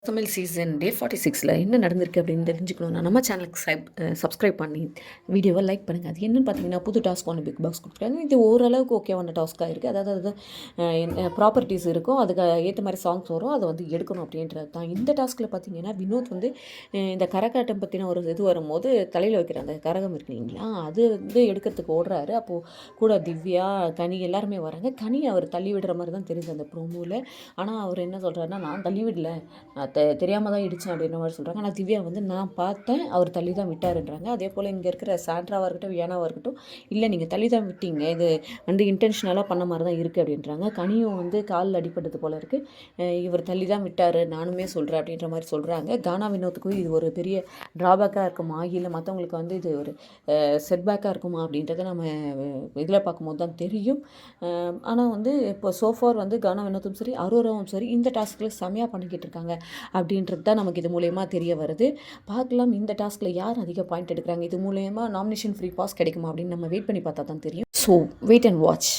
Tamil season டே 46ல் என்ன நடந்திருக்கு அப்படின்னு தெரிஞ்சுக்கணும்னா நம்ம சேனலுக்கு சப்ஸ்கிரைப் பண்ணி வீடியோவை லைக் பண்ணுங்கள். அது என்னென்னு பார்த்தீங்கன்னா, புது டாஸ்க் ஒன்று பிக் பாஸ் கொடுத்துருக்காங்க. இது ஓரளவுக்கு ஓகேவான டாஸ்க்காக இருக்குது. அதாவது ப்ராப்பர்ட்டிஸ் இருக்கும், அதுக்கு ஏற்ற மாதிரி சாங்ஸ் வரும், அதை வந்து எடுக்கணும் அப்படின்றது தான். இந்த டாஸ்கில் பார்த்தீங்கன்னா, வினோத் வந்து இந்த கரகாட்டம் பற்றின ஒரு இது வரும்போது தலையில் வைக்கிற அந்த கரகம் இருக்கு இல்லைங்களா, அது வந்து எடுக்கிறதுக்கு ஓடுறாரு. அப்போது கூட திவ்யா, கனி எல்லாருமே வராங்க. கனி அவர் தள்ளி விடுற மாதிரி தான் தெரியுது அந்த ப்ரோமோவில். ஆனால் அவர் என்ன சொல்கிறாருன்னா, நான் தள்ளி விடல, தெரியாமல் தான் இடித்தேன் அப்படின்ற மாதிரி சொல்கிறாங்க. ஆனால் திவ்யா வந்து நான் பார்த்தேன், அவர் தள்ளி தான் விட்டாருன்றாங்க. அதே போல் இங்கே இருக்கிற சாண்ட்ராவாக இருக்கட்டும், வியானாவாக இருக்கட்டும், இல்லை நீங்கள் தள்ளி தான் விட்டீங்க, இது வந்து இன்டென்ஷனலாக பண்ண மாதிரி தான் இருக்குது அப்படின்றாங்க. கனியும் வந்து காலில் அடிப்பட்டது போல் இருக்குது, இவர் தள்ளி தான் விட்டார், நானுமே சொல்கிறேன் அப்படின்ற மாதிரி சொல்கிறாங்க. கானா வினோத்துக்கும் இது ஒரு பெரிய ட்ராபேக்காக இருக்குமா, இல்லை மற்றவங்களுக்கு வந்து இது ஒரு செட்பேக்காக இருக்குமா அப்படின்றத நம்ம இதில் பார்க்கும்போது தான் தெரியும். ஆனால் வந்து இப்போ சோஃபார் வந்து கானா வினோத்தும் சரி, அரோராவும் சரி இந்த டாஸ்கில் செமையாக பண்ணிக்கிட்டு இருக்காங்க அப்படின்றது தான் நமக்கு இது மூலயமா தெரிய வருது. பார்க்கலாம் இந்த டாஸ்கில் யார் அதிக பாயிண்ட் எடுக்கிறாங்க, இது மூலயமா நாமினேஷன் ஃப்ரீ பாஸ் கிடைக்குமா அப்படின்னு நம்ம வெயிட் பண்ணி பார்த்தா தான் தெரியும். So wait and watch.